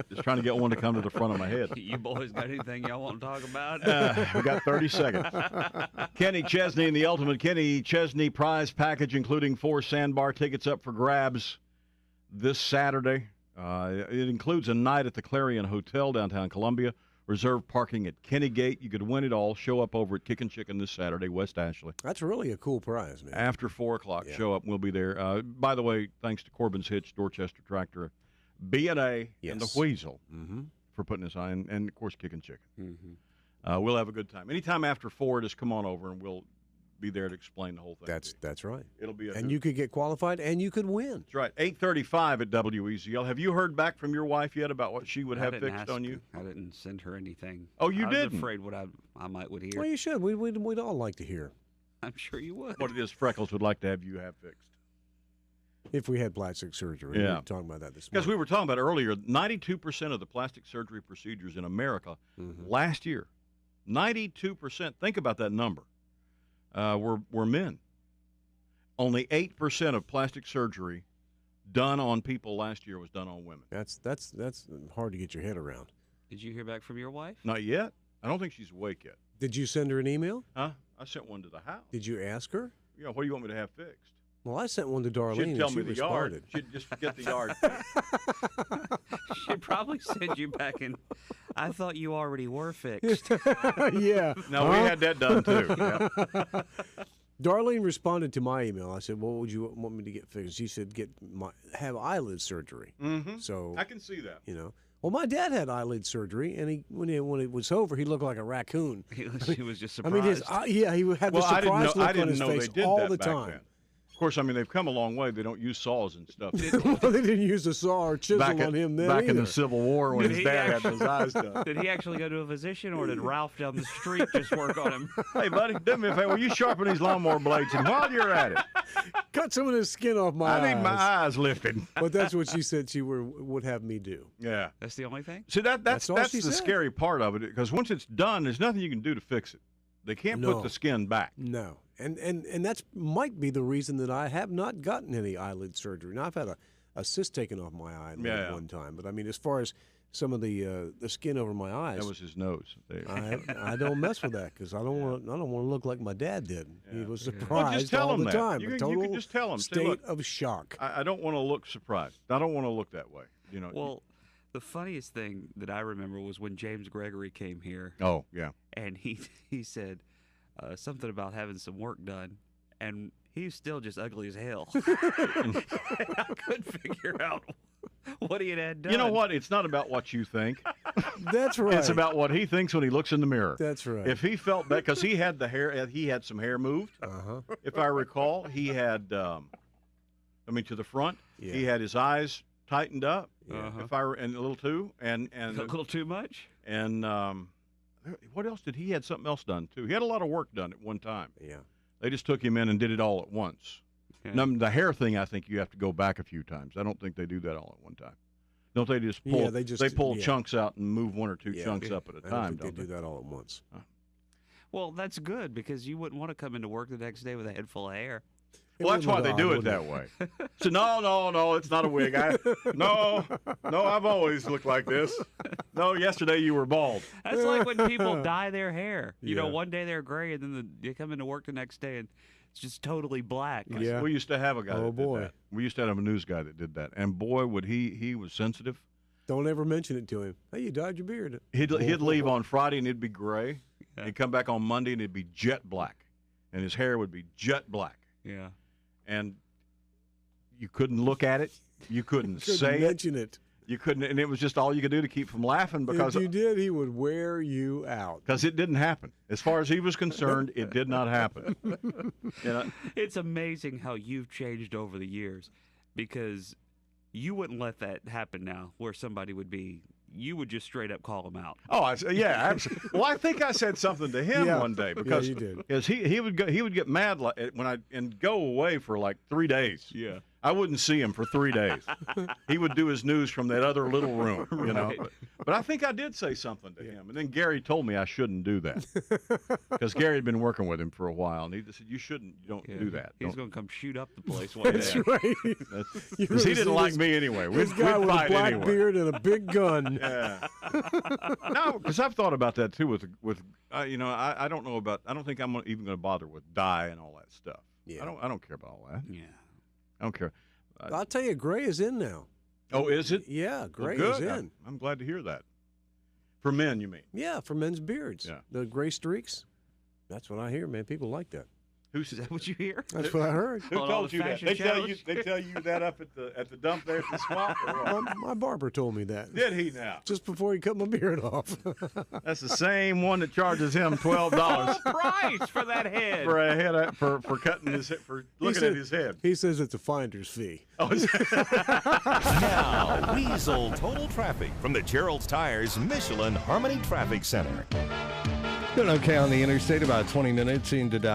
Just trying to get one to come to the front of my head. You boys got anything y'all want to talk about? We got 30 seconds. Kenny Chesney and the Ultimate Kenny Chesney prize package, including 4 sandbar tickets up for grabs this Saturday. It includes a night at the Clarion Hotel downtown Columbia, reserved parking at Kenny Gate. You could win it all. Show up over at Kickin' Chicken this Saturday, West Ashley. That's really a cool prize, man. After 4 o'clock, show up. We'll be there. By the way, thanks to Corbin's Hitch, Dorchester Tractor, B&A, and the Weasel for putting us on, and of course, Kickin' Chicken. We'll have a good time. Anytime after 4, just come on over, and we'll be there to explain the whole thing. That's right. It'll be and you could get qualified, and you could win. That's right. 8:35 at WEZL. Have you heard back from your wife yet about what she would have fixed on you? I didn't send her anything. Oh, you didn't? I was afraid what I might would hear. Well, you should. We'd all like to hear. I'm sure you would. What it is Freckles would like to have you have fixed. If we had plastic surgery. Yeah. We were talking about that this morning. Because we were talking about earlier, 92% of the plastic surgery procedures in America last year, 92%, think about that number, were men. Only 8% of plastic surgery done on people last year was done on women. That's hard to get your head around. Did you hear back from your wife? Not yet. I don't think she's awake yet. Did you send her an email? Huh? I sent one to the house. Did you ask her? Yeah, what do you want me to have fixed? Well, I sent one to Darlene. She'd tell and me she the responded. yard. She'd just get the yard. She'd probably send you back in. I thought you already were fixed. Yeah. No, we had that done too. Yeah. Darlene responded to my email. I said, "What would you want me to get fixed?" She said, have eyelid surgery." So I can see that. Well, my dad had eyelid surgery, and when it was over, he looked like a raccoon. He was just I mean, surprised. he had the surprised look on his face all the time. Then. Of course, I mean, they've come a long way. They don't use saws and stuff. They didn't use a saw or chisel on him then Back either. in the Civil War when Did his dad had those eyes done. Did he actually go to a physician, or did Ralph down the street just work on him? Hey, buddy, do me a favor. Will you sharpen these lawnmower blades? And while you're at it, cut some of the skin off my eyes. I need my eyes lifted. But that's what she said she would have me do. Yeah. That's the only thing? See, that's all she the said. scary part of it, because once it's done, there's nothing you can do to fix it. They can't put the skin back. No. And that's might be the reason that I have not gotten any eyelid surgery. Now, I've had a cyst taken off my eyelid one time. But, I mean, as far as some of the skin over my eyes. That was his nose. I don't mess with that because I don't want to look like my dad did. Yeah. He was surprised well, just tell all him the that. time. You can just tell him. State of shock. I don't want to look surprised. I don't want to look that way. Well, the funniest thing that I remember was when James Gregory came here. Oh, yeah. And he said something about having some work done, and he's still just ugly as hell. And I couldn't figure out what he had done. You know what? It's not about what you think. That's right. It's about what he thinks when he looks in the mirror. That's right. If he felt that, because he had the hair, he had some hair moved. If I recall, he had, to the front. Yeah. He had his eyes tightened up. And a little too, and a little too much. And what else did he had something else done too? He had a lot of work done at one time. Yeah. They just took him in and did it all at once. Yeah. Now, the hair thing, I think you have to go back a few times. I don't think they do that all at one time. Don't they just pull? Yeah, they pull chunks out and move one or two chunks up at a time. Don't they do that all at once? Well, that's good because you wouldn't want to come into work the next day with a head full of hair. Well, that's why they do it that way. So no, it's not a wig. No, I've always looked like this. No, yesterday you were bald. That's like when people dye their hair. You know, one day they're gray, and then they come into work the next day, and it's just totally black. Yeah. We used to have a guy that did that. We used to have a news guy that did that. And boy, would he was sensitive. Don't ever mention it to him. Hey, you dyed your beard. He'd leave on Friday, and it'd be gray. Yeah. He'd come back on Monday, and it'd be jet black. And his hair would be jet black. Yeah. And you couldn't look at it. You couldn't say mention it. You couldn't, and it was just all you could do to keep from laughing because if you did, he would wear you out. Because it didn't happen. As far as he was concerned, it did not happen. It's amazing how you've changed over the years, because you wouldn't let that happen now, where somebody would be. You would just straight up call him out. Oh, yeah, absolutely. Well, I think I said something to him one day because you did. He would get mad and go away for like 3 days. Yeah, I wouldn't see him for 3 days. He would do his news from that other little room, you know. But I think I did say something to him, and then Gary told me I shouldn't do that because Gary had been working with him for a while, and he said, "You shouldn't. You don't do that." He's going to come shoot up the place one day. That's right. Because he didn't like me anyway. This guy with a black beard and a big gun. Yeah. No, because I've thought about that too. You know, I don't know about. I don't think I'm even going to bother with dye and all that stuff. Yeah. I don't care about all that. Yeah. I don't care. I'll tell you, gray is in now. Oh, is it? Yeah, gray Well, is good. in. I'm glad to hear that. For men, you mean? Yeah, for men's beards. Yeah. The gray streaks. That's what I hear, man. People like that. Is that what you hear? That's what I heard. Who On all told the you that? fashion They shows? tell you that up at the dump there at the swamp. Or what? My barber told me that. Did he now? Just before he cut my beard off. That's the same one that charges him $12 Price for that head. for a head for cutting his for looking at his head. He says it's a finder's fee. Oh, is it? Now, Weasel Total Traffic from the Gerald's Tires Michelin Harmony Traffic Center. Doing okay on the interstate, about 20 minutes into down.